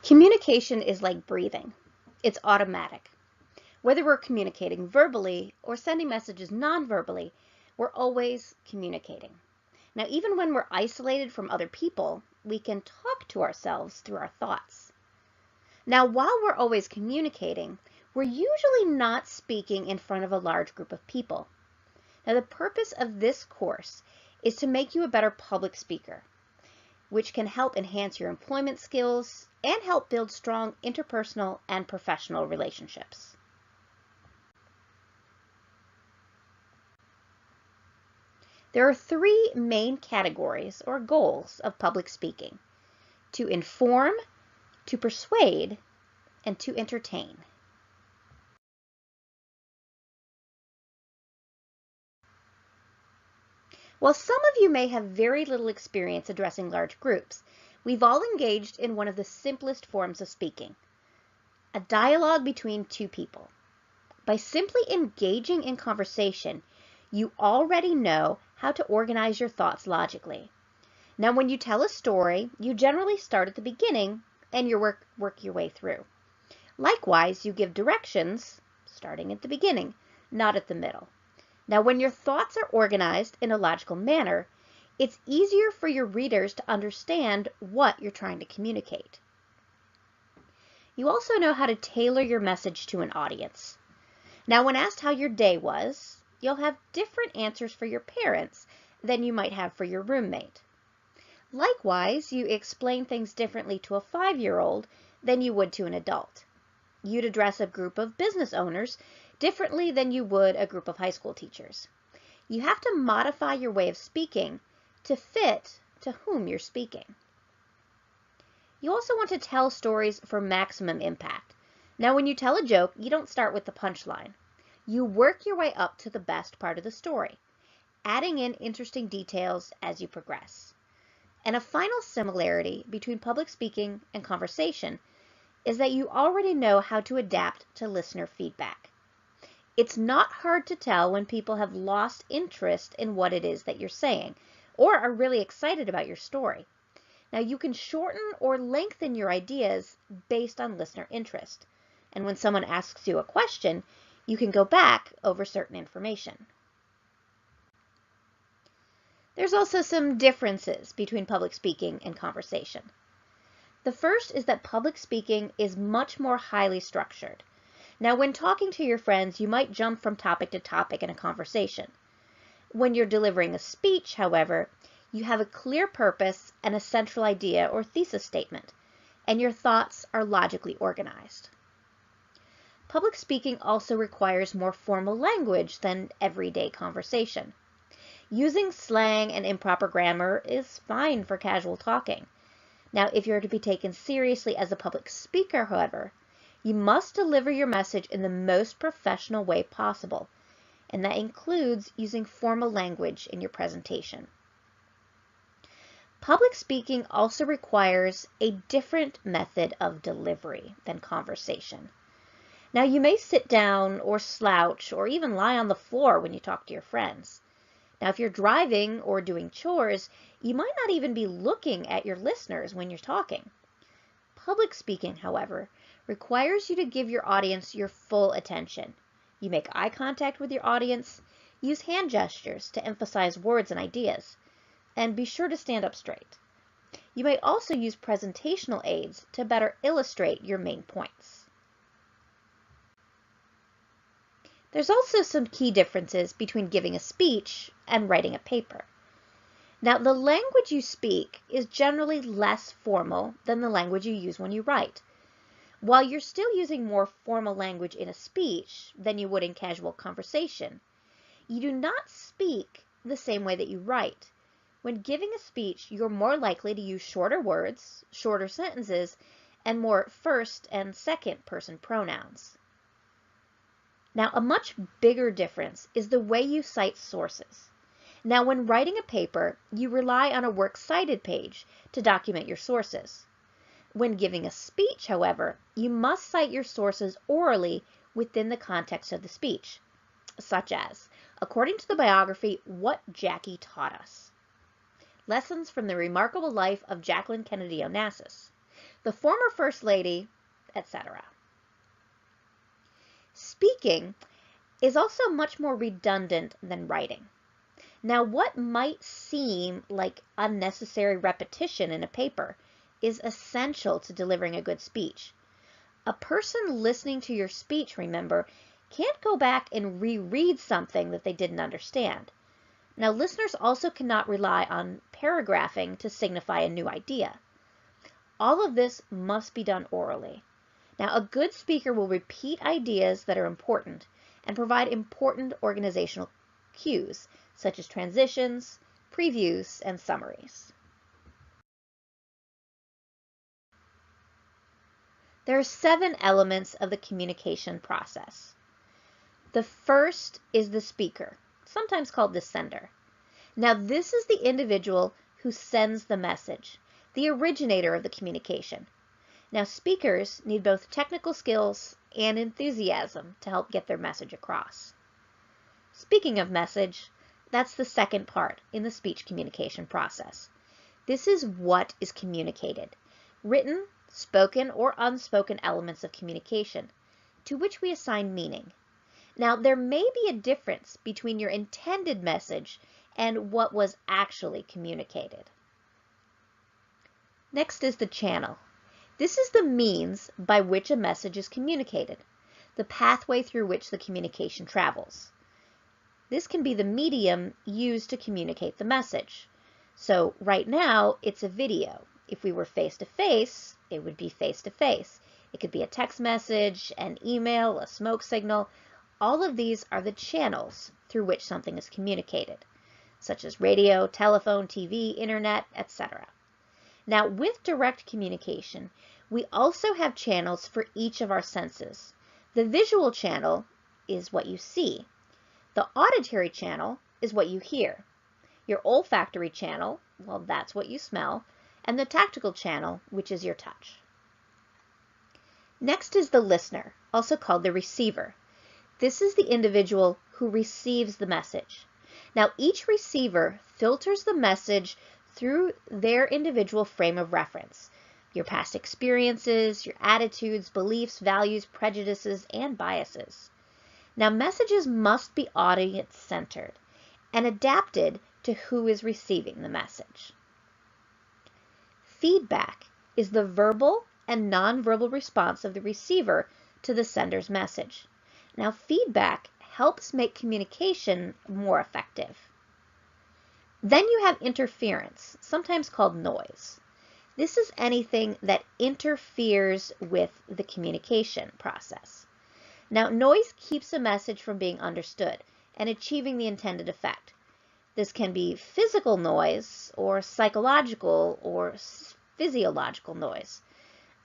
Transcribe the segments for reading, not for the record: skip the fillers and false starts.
Communication is like breathing. It's automatic. Whether we're communicating verbally or sending messages non-verbally, we're always communicating. Now, even when we're isolated from other people, we can talk to ourselves through our thoughts. Now, while we're always communicating, we're usually not speaking in front of a large group of people. Now, the purpose of this course is to make you a better public speaker, which can help enhance your employment skills and help build strong interpersonal and professional relationships. There are three main categories or goals of public speaking: to inform, to persuade, and to entertain. While some of you may have very little experience addressing large groups, we've all engaged in one of the simplest forms of speaking: a dialogue between two people. By simply engaging in conversation, you already know how to organize your thoughts logically. Now, when you tell a story, you generally start at the beginning and you work your way through. Likewise, you give directions starting at the beginning, not at the middle. Now, when your thoughts are organized in a logical manner, it's easier for your readers to understand what you're trying to communicate. You also know how to tailor your message to an audience. Now, when asked how your day was, you'll have different answers for your parents than you might have for your roommate. Likewise, you explain things differently to a 5-year-old than you would to an adult. You'd address a group of business owners differently than you would a group of high school teachers. You have to modify your way of speaking to fit to whom you're speaking. You also want to tell stories for maximum impact. Now, when you tell a joke, you don't start with the punchline. You work your way up to the best part of the story, adding in interesting details as you progress. And a final similarity between public speaking and conversation is that you already know how to adapt to listener feedback. It's not hard to tell when people have lost interest in what it is that you're saying or are really excited about your story. Now, you can shorten or lengthen your ideas based on listener interest. And when someone asks you a question, you can go back over certain information. There's also some differences between public speaking and conversation. The first is that public speaking is much more highly structured. Now, when talking to your friends, you might jump from topic to topic in a conversation. When you're delivering a speech, however, you have a clear purpose and a central idea or thesis statement, and your thoughts are logically organized. Public speaking also requires more formal language than everyday conversation. Using slang and improper grammar is fine for casual talking. Now, if you're to be taken seriously as a public speaker, however, you must deliver your message in the most professional way possible, and that includes using formal language in your presentation. Public speaking also requires a different method of delivery than conversation. Now, you may sit down or slouch or even lie on the floor when you talk to your friends. Now, if you're driving or doing chores, you might not even be looking at your listeners when you're talking. Public speaking, however, requires you to give your audience your full attention. You make eye contact with your audience, use hand gestures to emphasize words and ideas, and be sure to stand up straight. You may also use presentational aids to better illustrate your main points. There's also some key differences between giving a speech and writing a paper. Now, the language you speak is generally less formal than the language you use when you write. While you're still using more formal language in a speech than you would in casual conversation, you do not speak the same way that you write. When giving a speech, you're more likely to use shorter words, shorter sentences, and more first and second person pronouns. Now, a much bigger difference is the way you cite sources. Now, when writing a paper, you rely on a works cited page to document your sources. When giving a speech, however, you must cite your sources orally within the context of the speech, such as, according to the biography, What Jackie Taught Us. Lessons from the Remarkable Life of Jacqueline Kennedy Onassis. the former First Lady, etc. Speaking is also much more redundant than writing. Now, what might seem like unnecessary repetition in a paper is essential to delivering a good speech. A person listening to your speech, remember, can't go back and reread something that they didn't understand. Now, listeners also cannot rely on paragraphing to signify a new idea. All of this must be done orally. Now, a good speaker will repeat ideas that are important and provide important organizational cues, such as transitions, previews, and summaries. There are 7 elements of the communication process. The first is the speaker, sometimes called the sender. Now, this is the individual who sends the message, the originator of the communication. Now, speakers need both technical skills and enthusiasm to help get their message across. Speaking of message, that's the second part in the speech communication process. This is what is communicated, written, spoken, or unspoken elements of communication, to which we assign meaning. Now, there may be a difference between your intended message and what was actually communicated. Next is the channel. This is the means by which a message is communicated, the pathway through which the communication travels. This can be the medium used to communicate the message. So right now, it's a video. If we were face-to-face, it would be face-to-face. It could be a text message, an email, a smoke signal. All of these are the channels through which something is communicated, such as radio, telephone, TV, internet, etc. Now, with direct communication, we also have channels for each of our senses. The visual channel is what you see. The auditory channel is what you hear. Your olfactory channel, well, that's what you smell. And the tactile channel, which is your touch. Next is the listener, also called the receiver. This is the individual who receives the message. Now, each receiver filters the message through their individual frame of reference, your past experiences, your attitudes, beliefs, values, prejudices, and biases. Now, messages must be audience-centered and adapted to who is receiving the message. Feedback is the verbal and nonverbal response of the receiver to the sender's message. Now, feedback helps make communication more effective. Then you have interference, sometimes called noise. This is anything that interferes with the communication process. Now, noise keeps a message from being understood and achieving the intended effect. This can be physical noise or psychological or physiological noise.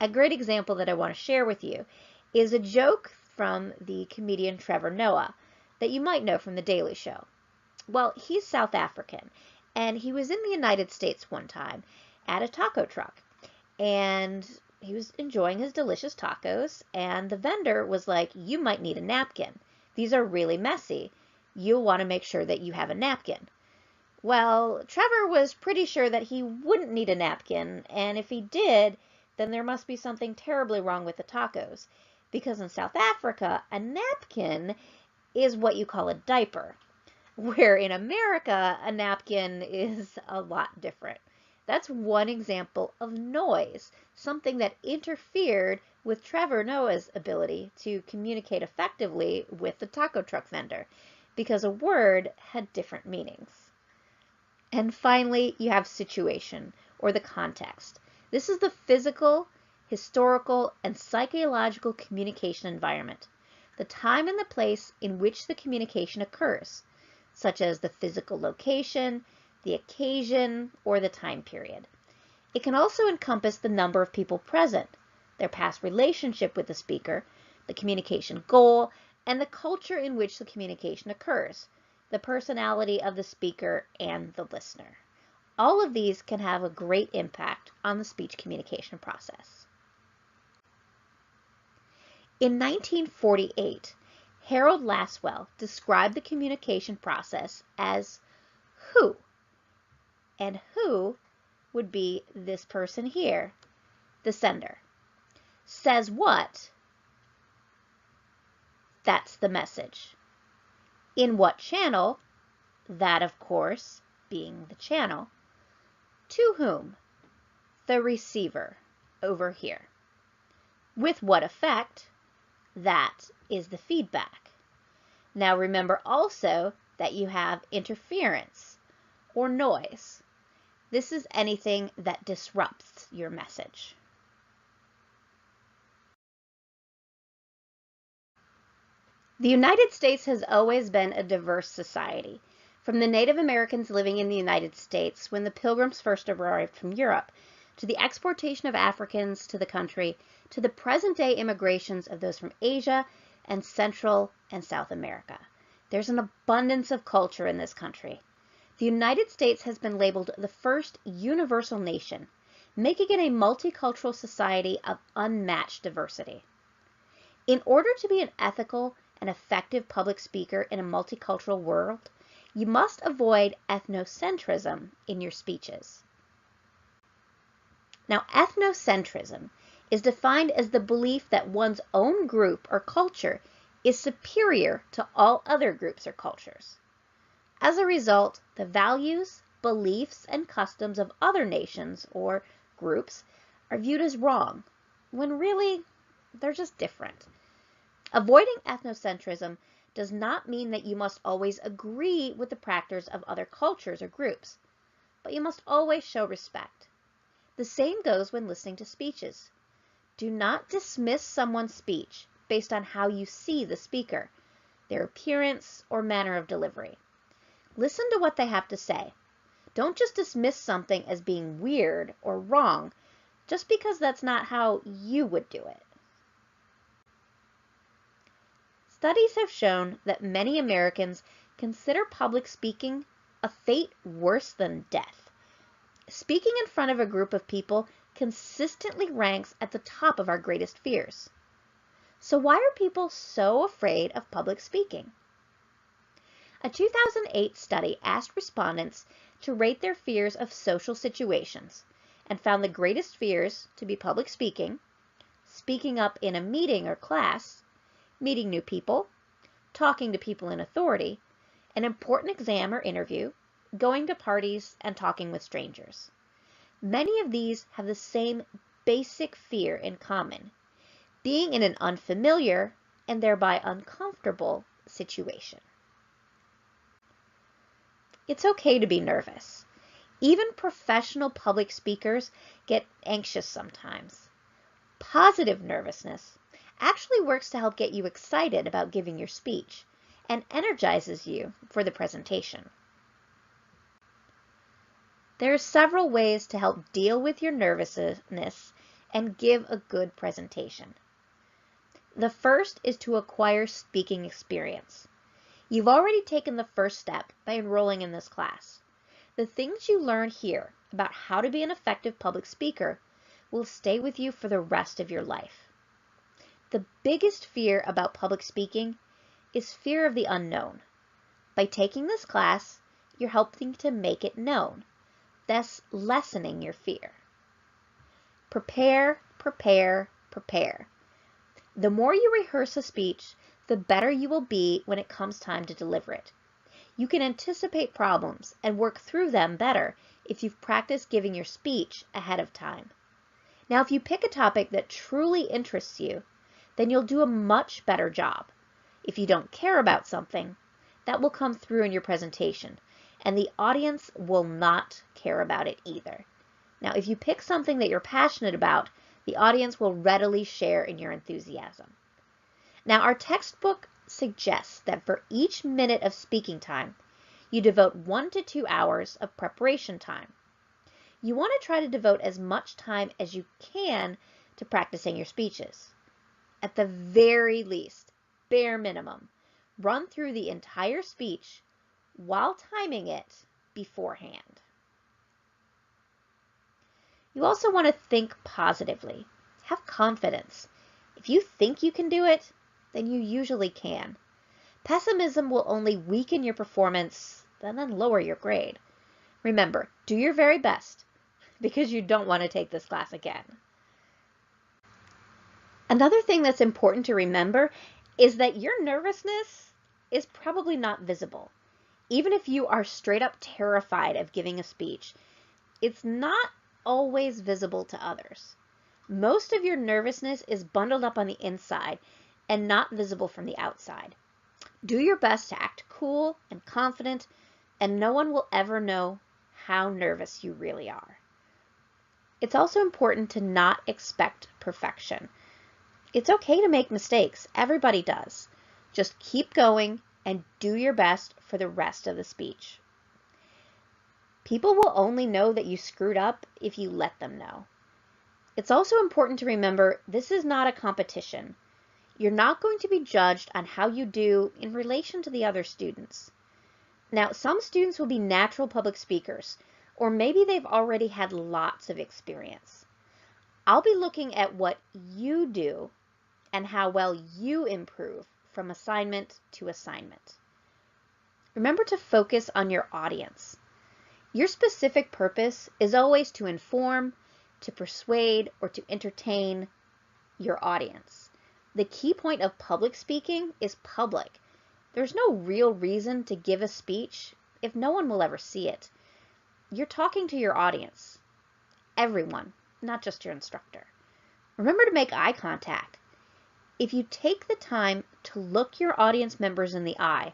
A great example that I want to share with you is a joke from the comedian Trevor Noah that you might know from The Daily Show. Well, he's South African, and he was in the United States one time at a taco truck, and he was enjoying his delicious tacos, and the vendor was like, "You might need a napkin. These are really messy. You'll want to make sure that you have a napkin." Well, Trevor was pretty sure that he wouldn't need a napkin, and if he did, then there must be something terribly wrong with the tacos, because in South Africa, a napkin is what you call a diaper, where in America, a napkin is a lot different. That's one example of noise, something that interfered with Trevor Noah's ability to communicate effectively with the taco truck vendor, because a word had different meanings. And finally, you have situation, or the context. This is the physical, historical, and psychological communication environment, the time and the place in which the communication occurs, such as the physical location, the occasion, or the time period. It can also encompass the number of people present, their past relationship with the speaker, the communication goal, and the culture in which the communication occurs, the personality of the speaker and the listener. All of these can have a great impact on the speech communication process. In 1948, Harold Lasswell described the communication process as who, and who would be this person here, the sender. Says what? That's the message. In what channel? That, of course, being the channel. To whom? The receiver, over here. With what effect? That is the feedback. Now remember also that you have interference or noise. This is anything that disrupts your message. The United States has always been a diverse society. From the Native Americans living in the United States when the Pilgrims first arrived from Europe, to the exportation of Africans to the country, to the present-day immigrations of those from Asia and Central and South America. There's an abundance of culture in this country. The United States has been labeled the first universal nation, making it a multicultural society of unmatched diversity. In order to be an ethical and effective public speaker in a multicultural world, you must avoid ethnocentrism in your speeches. Now, ethnocentrism is defined as the belief that one's own group or culture is superior to all other groups or cultures. As a result, the values, beliefs, and customs of other nations or groups are viewed as wrong, when really they're just different. Avoiding ethnocentrism does not mean that you must always agree with the practices of other cultures or groups, but you must always show respect. The same goes when listening to speeches. Do not dismiss someone's speech based on how you see the speaker, their appearance, or manner of delivery. Listen to what they have to say. Don't just dismiss something as being weird or wrong just because that's not how you would do it. Studies have shown that many Americans consider public speaking a fate worse than death. Speaking in front of a group of people consistently ranks at the top of our greatest fears. So why are people so afraid of public speaking? A 2008 study asked respondents to rate their fears of social situations and found the greatest fears to be public speaking, speaking up in a meeting or class, meeting new people, talking to people in authority, an important exam or interview, going to parties, and talking with strangers. Many of these have the same basic fear in common, being in an unfamiliar and thereby uncomfortable situation. It's okay to be nervous. Even professional public speakers get anxious sometimes. Positive nervousness actually works to help get you excited about giving your speech and energizes you for the presentation. There are several ways to help deal with your nervousness and give a good presentation. The first is to acquire speaking experience. You've already taken the first step by enrolling in this class. The things you learn here about how to be an effective public speaker will stay with you for the rest of your life. The biggest fear about public speaking is fear of the unknown. By taking this class, you're helping to make it known, thus lessening your fear. Prepare, prepare, prepare. The more you rehearse a speech, the better you will be when it comes time to deliver it. You can anticipate problems and work through them better if you've practiced giving your speech ahead of time. Now, if you pick a topic that truly interests you, then you'll do a much better job. If you don't care about something, that will come through in your presentation, and the audience will not care about it either. Now, if you pick something that you're passionate about, the audience will readily share in your enthusiasm. Now, our textbook suggests that for each minute of speaking time, you devote 1 to 2 hours of preparation time. You want to try to devote as much time as you can to practicing your speeches. At the very least, bare minimum, run through the entire speech while timing it beforehand. You also want to think positively. Have confidence. If you think you can do it, then you usually can. Pessimism will only weaken your performance and then lower your grade. Remember, do your very best because you don't want to take this class again. Another thing that's important to remember is that your nervousness is probably not visible. Even if you are straight up terrified of giving a speech, it's not always visible to others. Most of your nervousness is bundled up on the inside and not visible from the outside. Do your best to act cool and confident, and no one will ever know how nervous you really are. It's also important to not expect perfection. It's okay to make mistakes. Everybody does. Just keep going and do your best for the rest of the speech. People will only know that you screwed up if you let them know. It's also important to remember this is not a competition. You're not going to be judged on how you do in relation to the other students. Now, some students will be natural public speakers, or maybe they've already had lots of experience. I'll be looking at what you do and how well you improve from assignment to assignment. Remember to focus on your audience. Your specific purpose is always to inform, to persuade, or to entertain your audience. The key point of public speaking is public. There's no real reason to give a speech if no one will ever see it. You're talking to your audience, everyone, not just your instructor. Remember to make eye contact. If you take the time to look your audience members in the eye,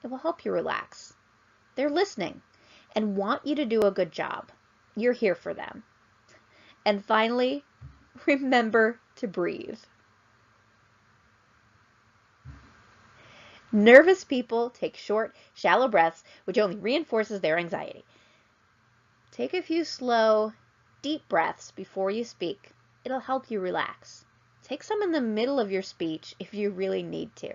it will help you relax. They're listening and want you to do a good job. You're here for them. And finally, remember to breathe. Nervous people take short, shallow breaths, which only reinforces their anxiety. Take a few slow, deep breaths before you speak. It'll help you relax. Take some in the middle of your speech if you really need to.